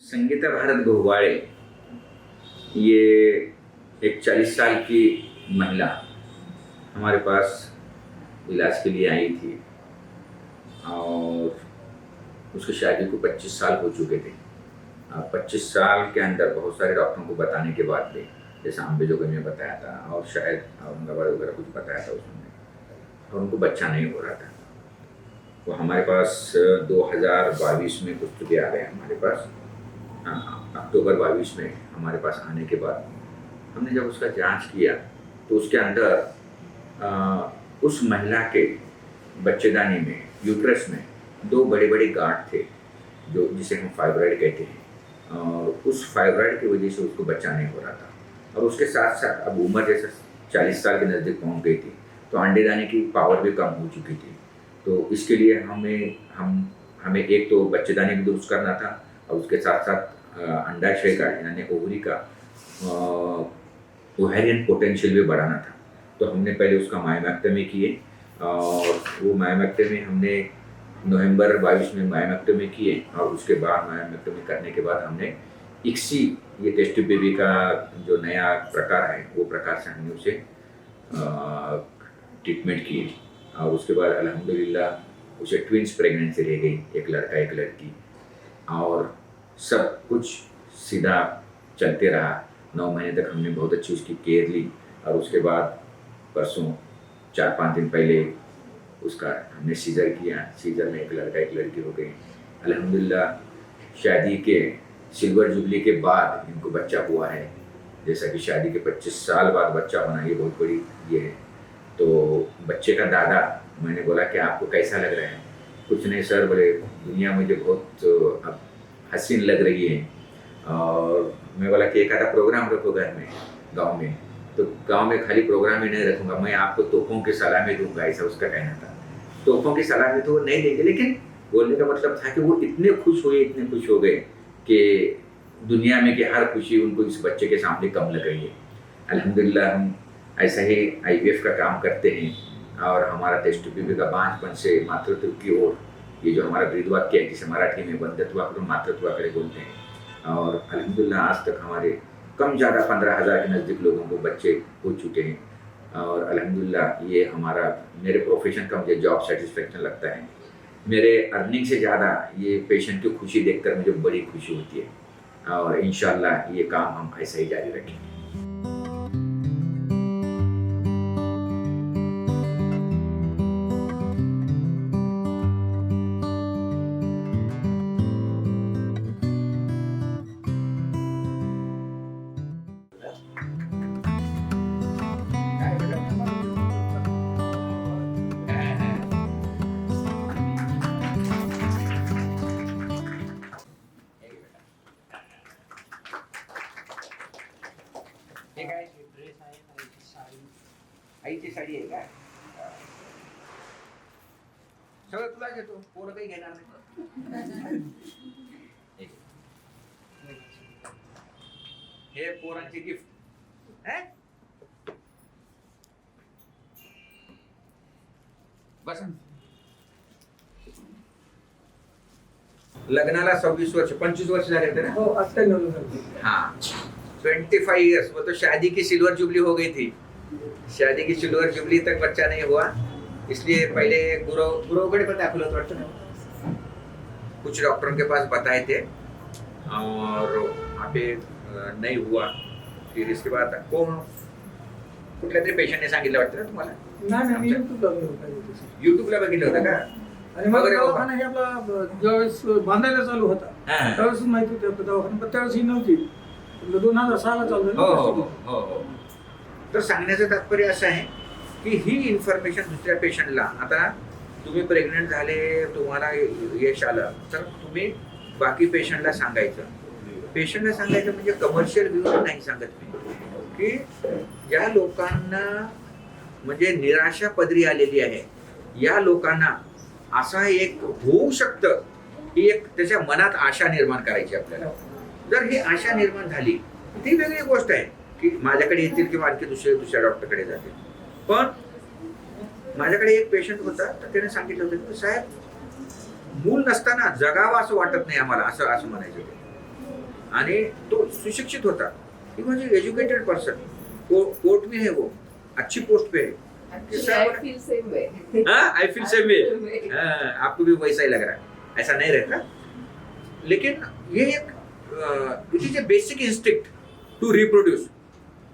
संगीता भारत घोवाड़े, ये एक 40 साल की महिला हमारे पास इलाज के लिए आई थी और उसकी शादी को 25 साल हो चुके थे। 25 साल के अंदर बहुत सारे डॉक्टरों को बताने के बाद भी, जैसे अम्बेजोगई में बताया था और शायद औरंगाबाद वगैरह कुछ बताया था उसमें, और उनको बच्चा नहीं हो रहा था। वो हमारे पास 2022 में कुछ तो आ गए हमारे पास, अक्टूबर 22 में हमारे पास आने के बाद हमने जब उसका जांच किया तो उसके अंदर उस महिला के बच्चेदानी में, यूट्रस में 2 बड़े बड़े गांठ थे, जो जिसे हम फाइब्रॉइड कहते हैं, और उस फाइब्रॉइड की वजह से उसको बच्चा नहीं हो रहा था। और उसके साथ साथ अब उम्र जैसे 40 साल के नज़दीक पहुंच गई थी, तो अंडे दाने की पावर भी कम हो चुकी थी। तो इसके लिए हमें एक तो बच्चेदानी भी दुरुस्त करना था और उसके साथ साथ अंडाशय का यानी ओवरी का ओवेरियन पोटेंशियल भी बढ़ाना था। तो हमने पहले उसका मायोमेक्टमी किए, और वो मायोमेक्टमी हमने नवंबर 22 में मायोमेक्टमी किए, और उसके बाद मायोमेक्टमी करने के बाद हमने इक्सी, ये टेस्ट ट्यूब बेबी का जो नया प्रकार है, वो प्रकार से हमने उसे ट्रीटमेंट किए। और उसके बाद अल्हम्दुलिल्लाह उसे ट्विंस प्रेगनेंसी रह गई, एक लड़का एक लड़की, और सब कुछ सीधा चलते रहा। 9 महीने तक हमने बहुत अच्छी उसकी केयर ली, और उसके बाद परसों 4-5 दिन पहले उसका हमने सीजर किया। सीजर में एक लड़का एक लड़की हो गई। अल्हम्दुलिल्लाह शादी के सिल्वर जुबली के बाद इनको बच्चा हुआ है। जैसा कि शादी के 25 साल बाद बच्चा होना, ये बहुत बड़ी ये है। तो बच्चे का दादा, मैंने बोला कि आपको कैसा लग रहा है? कुछ नहीं सर, बोले दुनिया मुझे बहुत अब हसीन लग रही है। और मैं बोला कि एक आधा प्रोग्राम रखो घर में, गांव में। तो गांव में खाली प्रोग्राम ही नहीं रखूंगा, मैं आपको तोपों की सलामी दूंगा, ऐसा उसका कहना था। तोपों की सलामी तो वो नहीं देंगे, लेकिन बोलने का मतलब था कि वो इतने खुश हो गए कि दुनिया में कि हर खुशी उनको इस बच्चे के सामने कम लग रही है। अल्हम्दुलिल्लाह हम ऐसा ही IVF का काम करते हैं, और हमारा टेस्ट ट्यूब का बांझपन से मातृत्व की ओर, ये जो हमारा ब्रीद वाक्य है, जिसे मराठी में बंधत्वा करो मातृत्वा करे बोलते हैं। और अल्हम्दुलिल्लाह आज तक हमारे कम ज़्यादा 15,000 के नज़दीक लोगों को बच्चे हो चुके हैं। और अल्हम्दुलिल्लाह ये हमारा, मेरे प्रोफेशन का मुझे जॉब सेटिस्फेक्शन लगता है। मेरे अर्निंग से ज़्यादा ये पेशेंट की खुशी देखकर मुझे बड़ी खुशी होती है, और इंशाल्लाह ये काम हम ऐसा ही जारी रखेंगे। ड्रेस आहे आईची साडी. आईची साडी आहे का? सगळं तुला घेतो, पोरं काही घेणार नाही. हे पोरांची गिफ्ट है. बस लग्नाला 26 वर्ष, 25 वर्ष झाले थे ना? हो, आज काय नवीन. हाँ, 25 ईयर्स। वो तो शादी की सिल्वर जुबली हो गई थी। शादी की सिल्वर जुबली तक बच्चा नहीं हुआ, इसलिए पहले गुरुगढ़ पर दाखिल होता था। कुछ डॉक्टरों के पास बताए थे और वहाँ पे नहीं हुआ। फिर इसके बाद कुठल्या तरी पेशंटने सांगितलं वाटतं ना तुम्हाला? नाही युट्यूबला बघितलं होतं का? आणि मग दवाखाना हे आपला ज्यावेळेस बांधायला चालू होता त्यावेळेस माहिती होती आपल्या दवाखाना, पण त्यावेळेस ही नव्हती. 2006 ला चालू हो. तर सांगण्याचं तात्पर्य असं आहे की ही इन्फॉर्मेशन दुसऱ्या पेशंटला, आता तुम्ही प्रेग्नंट झाले, तुम्हाला यश आलं, तर तुम्ही बाकी पेशंटला सांगायचं. पेशंटला सांगायचं म्हणजे कमर्शियल व्ह्यू नाही सांगत मी, की ज्या लोकांना म्हणजे निराशा पदरी आलेली आहे, या लोकांना असा एक होऊ शकतं, ही एक त्याच्या मनात आशा निर्माण करायची आपल्याला. जर ही आशा निर्माण झाली ती वेगळी गोष्ट आहे की माझ्याकडे येतील किंवा आणखी दुसऱ्या डॉक्टरकडे जातील. पण माझ्याकडे एक पेशंट होता, तर त्याने सांगितलं होतं की साहेब, मूल नसताना जगावं असं वाटत नाही आम्हाला, असं म्हणायचं. आणि तो सुशिक्षित होता, he was educated person, court में है वो, अच्छी पोस्ट पे है। Actually, I feel same way. I feel same way. Same way. आपको भी वैसा ही लग रहा है, ऐसा नहीं रहता। लेकिन ये एक it is a basic instinct to reproduce.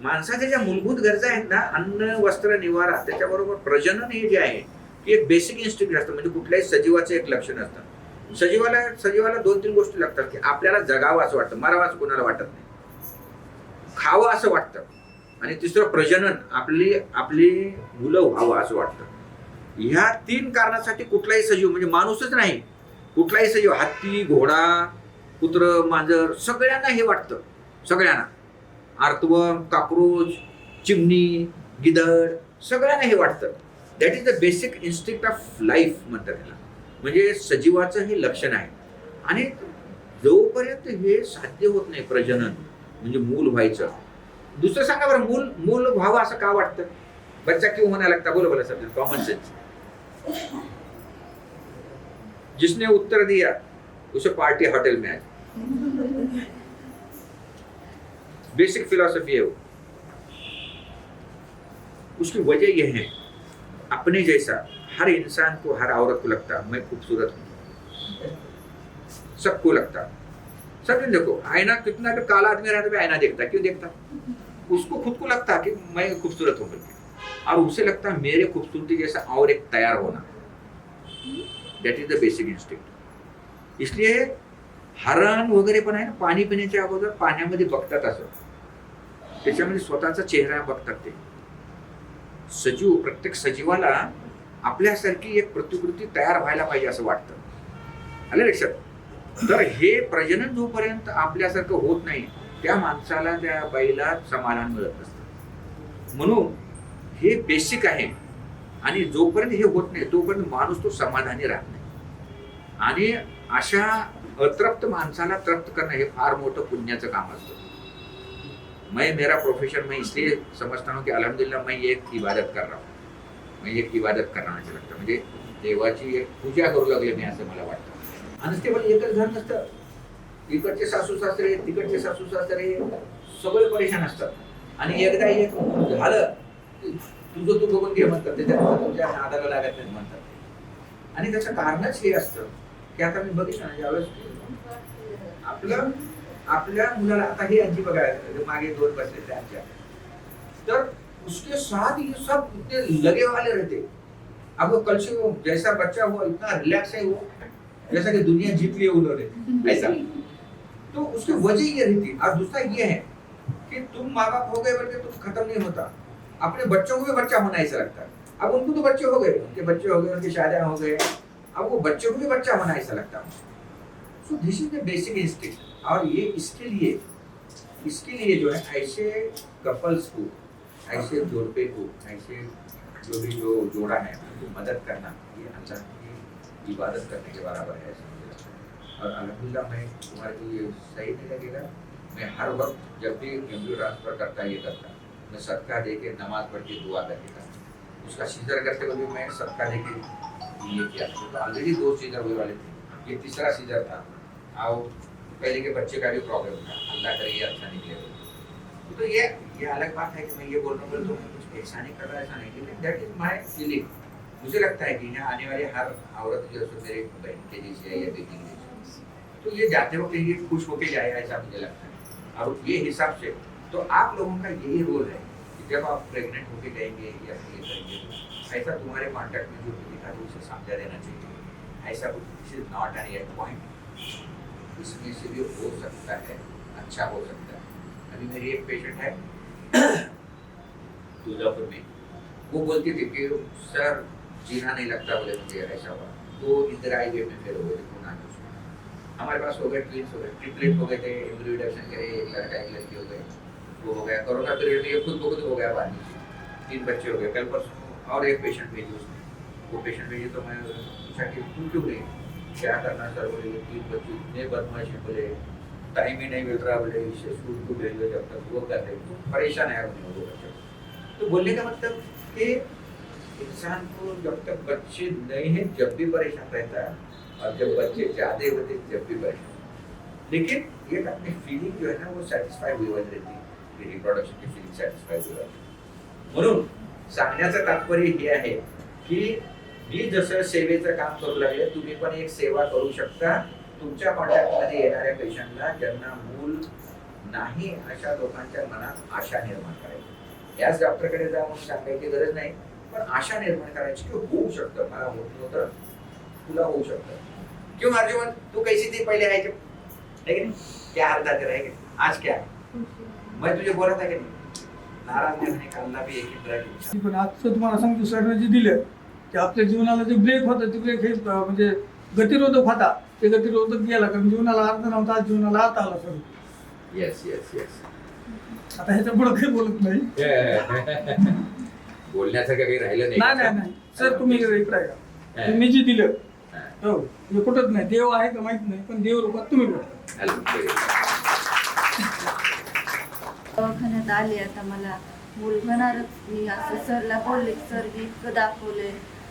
माणसाच्या ज्या मूलभूत गरजा आहेत ना, अन्न वस्त्र निवारा, त्याच्याबरोबर प्रजनन हे जे आहे की एक बेसिक इन्स्टिक्ट असतं। म्हणजे कुठल्याही सजीवाचं एक लक्षण असतं। सजीवाला 2-3 गोष्टी लागतात की आपल्याला जगावं असं वाटतं, मरावं असं कोणाला वाटत नाही, खावं असं वाटतं, आणि तिसरं प्रजनन, आपली मुलं व्हावं असं वाटतं। ह्या 3 कारणासाठी कुठलाही सजीव, म्हणजे माणूसच नाही, कुठलाही सजीव, हत्ती, घोडा, कुत्र, मांजर, सगळ्यांना हे वाटतं, सगळ्यांना, आर्तवर्म, कॉकरोच, चिमणी, गिधड, सगळ्यांना हे वाटतं। That is the basic instinct of life म्हणतात त्याला, म्हणजे सजीवाचं हे लक्षण आहे। आणि जोपर्यंत हे साध्य होत नाही प्रजनन, म्हणजे मूल व्हायचं, दुसरं सांगा बरं, मूल व्हावं असं का वाटतं? बच्चा क्यों होने लगता? बोलो सब कॉमन सेंस। जिसने उत्तर दिया उसे पार्टी होटल में आज, बेसिक फिलॉसफी है वो। उसकी वजह यह है, अपने जैसा हर इंसान को, हर औरत को लगता मैं खूबसूरत हूं, सबको लगता। सब देखो, आईना कितना भी काला आदमी रहता है आईना देखता, क्यों देखता? उसको खुद को लगता कि मैं खूबसूरत हूं करके, और उसे लगता मेरे खूबसूरती जैसा और एक तैयार होना। That is the basic instinct. इसलिए हरण वगैरे पण आहे ना, पाणी पिण्याच्या अगोदर पाण्यामध्ये बघतात, असं त्याच्यामध्ये स्वतःचा चेहरा बघतात ते सजीव। प्रत्येक सजीवाला आपल्यासारखी एक प्रतिकृती तयार व्हायला पाहिजे असं वाटतं, आलं लक्षात? तर हे प्रजनन जोपर्यंत आपल्यासारखं होत नाही, त्या माणसाला, त्या बाईला समाधान मिळत नसतं। म्हणून हे बेसिक आहे, आणि जोपर्यंत हे होत नाही तोपर्यंत माणूस तो समाधानी राहत नाही। आणि अशा अतृप्त माणसाला तृप्त करणं हे फार मोठं पुण्याचं काम असतं। मेरा प्रोफेशन मैं इसलिए समझता हूँ कि अल्हम्दुलिल्लाह मैं ये एक इबादत कर रहा हूँ, मैं एक इबादत करना लगतं, म्हणजे देवाची एक पूजा करू लागले मी, असं मला वाटतं। आणि ते पण एकच घर नसतं, इकडचे सासू सासरे, तिकडचे सासू सासरे, सगळे परेशान असतात। आणि एकदा एक झालं तुझं तू बघून घे म्हणतात, त्याच्यानंतर तुझ्या नादाला लागत नाही म्हणतात। आणि त्याचं कारणच हे असतं की आता मी बघितलं ना, ज्यावेळेस आपल्या मुलाला, आता हे आजी बघा, मागे 2 बसले थे आज्या, तर उसके साथ ये सब इतने लगे वाले रहते। अब वो कल से वो जैसा बच्चा हुआ इतना रिलैक्स है वो, जैसा कि दुनिया जीत ली उन्होंने, ऐसा। तो उसकी वजह ये रहती। और दूसरा ये है कि तुम माँ बाप हो गए बोल के तुम खत्म नहीं होता, अपने बच्चों को भी बच्चा होना ऐसा लगता है। अब उनको तो बच्चे हो गए, उनके बच्चे हो गए, उनकी शादियां हो गए, अब वो बच्चों को भी बच्चा होना ऐसा लगता है। So this is the basic instinct. और ये इसके लिए जो है, ऐसे कपल्स को, ऐसे जोड़े को, ऐसे जो जोड़ा है उनको मदद करना, ये अल्लाह की इबादत करने के बराबर है, ऐसा मुझे लगता है। और अल्हम्दुलिल्लाह, मैं तुम्हारे को ये सही नहीं लगेगा, मैं हर वक्त जब भी एम्ब्रियो ट्रांसफर करता ये करता, मैं सदका दे के, नमाज पढ़ के, दुआ करके करता। उसका सीजर करते हुए भी मैं सदका दे के ये किया। तो ऑलरेडी 2 सीजर हुए वाले थे, ये तीसरा सीजर था। और पहले के बच्चे का भी प्रॉब्लम था, अल्लाह करे ये अच्छा निकले। तो ये अलग बात है कि मैं ये बोल रहा हूँ तो मैं कुछ ऐसा नहीं कर रहा, ऐसा नहीं, लेकिन दैट इज माई फीलिंग। मुझे लगता है कि यहाँ आने वाली हर औरत जो है मेरे बहन के जैसे है या बेटी के जैसे, तो ये जाते वक्त ये खुश होके जाएगा, ऐसा मुझे लगता है। और ये हिसाब से तो आप लोगों का यही रोल है कि जब आप प्रेग्नेंट होके जाएंगे या ये करेंगे, तो ऐसा तुम्हारे कॉन्टैक्ट में जो भी दिखा तो उसे समझा देना चाहिए, ऐसा कुछ is not an eight point, इसमें से भी हो सकता है, अच्छा हो सकता है। अभी मेरी एक पेशेंट है तुलजापुर में, वो बोलती थी कि सर जीना नहीं लगता, बोले मुझे ऐसा हुआ, तो इंदिरा वे में फिर हो गए हमारे पास हो गए, ट्विंस हो गए, ट्रिपलेट हो गए थे, एम्ब्रियो रिडक्शन करे, एक लड़का एक लड़की हो गए, वो हो गया। कोरोना पीरियड में ये खुद ब खुद हो गया, बाद में 3 बच्चे हो गए। कल परसों और एक पेशेंट भेजी उसने, वो पेशेंट भेजी तो मैं पूछा कि तू क्यों गई, क्या करना सर, बोले 3 बच्चे इतने बदमाश हैं, बोले टाइम ही नहीं मिल रहा, बोले इससे स्कूल को भेज दो, जब तक वो कर रहे तो परेशान है उन्हें वो बच्चे। तो बोलने का मतलब कि इंसान को जब तक बच्चे नहीं हैं जब भी परेशान रहता है, और जब बच्चे ज्यादा होते जब भी परेशान। लेकिन एक अपनी फीलिंग जो है ना वो सॅटिस्फाय होईल रहती की रिप्रोडक्शन की फीलिंग सॅटिस्फाय होईल. म्हणून सांगण्याचं तात्पर्य हे आहे की मी जसं सेवेचं काम करू लागले तुम्ही पण एक सेवा करू शकता. तुमच्या कॉन्टॅक्ट मध्ये येणाऱ्या पेशंटला ज्यांना मूल नाही अशा लोकांच्या मनात आशा निर्माण करायची. याच डॉक्टरकडे जाऊन सांगायची गरज नाही, पण आशा निर्माण करायची की होऊ शकतं, मला होत नव्हतं तुला होऊ शकतं. क्यों अर्जुन तू कैसी थी पहले आए जब, है कि नहीं? क्या हाल था तेरा, है कि नहीं? आज क्या है? मैं तुझे बोला था कि नहीं, नाराज नहीं होने का, अल्लाह भी एक ही तरह की. पण आजचं तुम्हाला सांगतो सरने जे दिलं ते आपल्या जीवनाला जे ब्रेक होतं ते ब्रेक हे म्हणजे गतिरोधक होता, ते गतिरोधक गेला कारण जीवनाला अर्थ नव्हता, आज जीवनाला अर्थ आला सर. Yes yes yes. आता ह्याच्या पुढे काही बोलत नाही. बोलण्यासारखं काही राहिलं नाही नाही नाही. नाही सर तुम्ही इकडे आहे का मी जे दिलं हो हे कुठंच नाही. देव आहे का माहित नाही पण देव रूपात तुम्ही भेटता. दवाखान्यात आले आता मला मूल होणारच. मी असं सरला बोलले, सर मी इतकं दाखवले,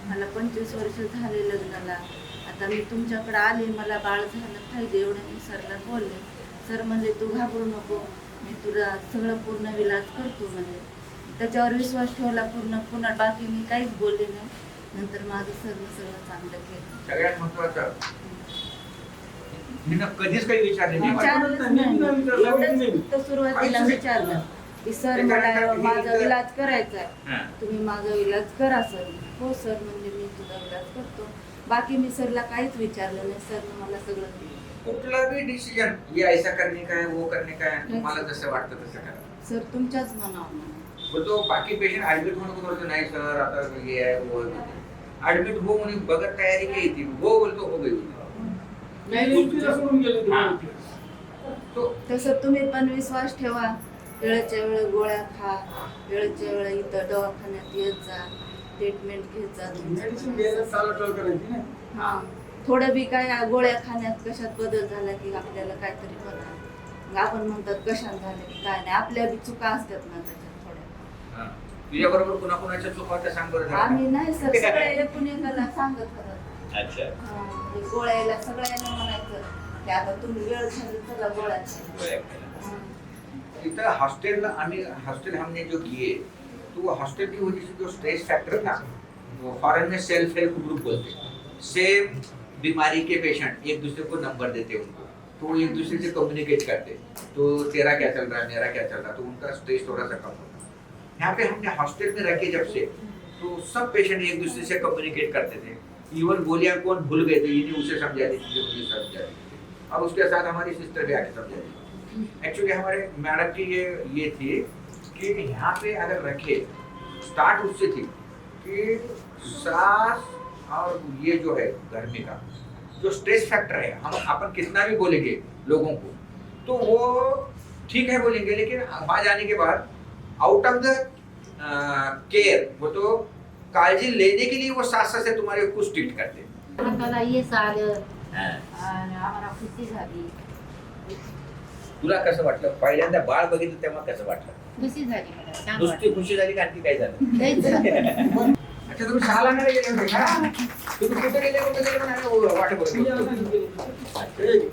मला 25 वर्ष झाले लग्नाला, आता मी तुमच्याकडे आले, मला बाळ झालं पाहिजे एवढं मी सरला बोलले. सर म्हणले तू घाबरू नको, मी तुला सगळं पूर्ण विलाज करतो म्हणजे. त्याच्यावर विश्वास ठेवला पुन्हा बाकी मी काहीच बोलले नाही. नंतर माझं सरनं सगळं चांगलं केलं. सगळ्यात महत्वाचं मी कधीच काही विचारले नाही. विचारलंच नाही. एवढंच फक्त सुरुवातीला विचारलं की सर मला माझा इलाज करायचा आहे, तुम्ही माझा इलाज करा सर. हो सर म्हणजे मी तुझा इलाज करतो. बाकी मी सरला काहीच विचारलं नाही. सरनं मला सगळं दिलं. कुठला भी डिसिजन ये ऐसा करने का है वो करने का है तुम्हाला जसं वाटतं तसं करा. सर तुमच्याच मनावर. बोलतो बाकी पेशंट ऍडमिट होणं बोलतो नाही सर आता ये आहे वो ऍडमिट हो म्हणून बघत तयारी केली ती हो बोलतो हो गई. तसं तुम्ही पण विश्वास ठेवा, वेळेच्या वेळ गोळ्या खा, वेळेच्या वेळ इथं दवाखान्यात येत जा, ट्रीटमेंट घेत जा. हा थोडं बी काय गोळ्या खाण्यात कशात बदल झाला की आपल्याला काहीतरी होणार. मग आपण म्हणतात कशात झालं की काय नाही, आपल्या बी चुका असतात ना त्याच्यात थोड्या. तुझ्या बरोबर कुणाकुणाच्या चुका होत्या सांग बरं. आम्ही नाही सर सगळ्या एकूण एकाला सांगत होतो. अच्छा. गोळ्याला सगळ्यांना म्हणायचं की आता तुम्ही वेळ झाली चला गोळ्या खायला. इतना हॉस्टल हमने जो किए तो वो हॉस्टल की वजह से जो स्ट्रेस फैक्टर था, वो फॉरेन में सेल्फ हेल्प ग्रुप बोलते, सेम बीमारी के पेशेंट एक दूसरे को नंबर देते उनको, तो एक दूसरे से कम्युनिकेट करते, तो तेरा क्या चल रहा है मेरा क्या चल रहा है, तो उनका स्ट्रेस थोड़ा सा कम होता. यहाँ पे हमने हॉस्टल में रखे जब से तो सब पेशेंट एक दूसरे से कम्युनिकेट करते थे. इवन बोलियां कौन भूल गए थे, इन्हें उसे समझा दी थी, मुझे समझा दी. और उसके साथ हमारी सिस्टर भी आके समझा दी. एक्चुअली हमारे मैडम की ये थी कि यहाँ पे अगर रखे स्टार्ट उससे थी कि सास और ये जो है गर्मी का जो स्ट्रेस फैक्टर है, हम अपन कितना भी बोलेंगे लोगों को तो वो ठीक है बोलेंगे, लेकिन वहां जाने के बाद आउट ऑफ द केयर वो तो काळजी लेने के लिए वो सास से तुम्हारे को स्ट्रिक्ट करते. आम्हाला यश आलं आणि आम्हाला खुशी झाली. तुला कसं वाटलं पहिल्यांदा बाळ बघितलं तेव्हा कसं वाटलं? खुशी झाली मला, छान नुसती खुशी झाली का आणखी काय झालं? वाटलं. अच्छा तुम्ही 6 ला गेले होते का? तुम्ही कुठे गेले कुठे गेले वाट बघत होते.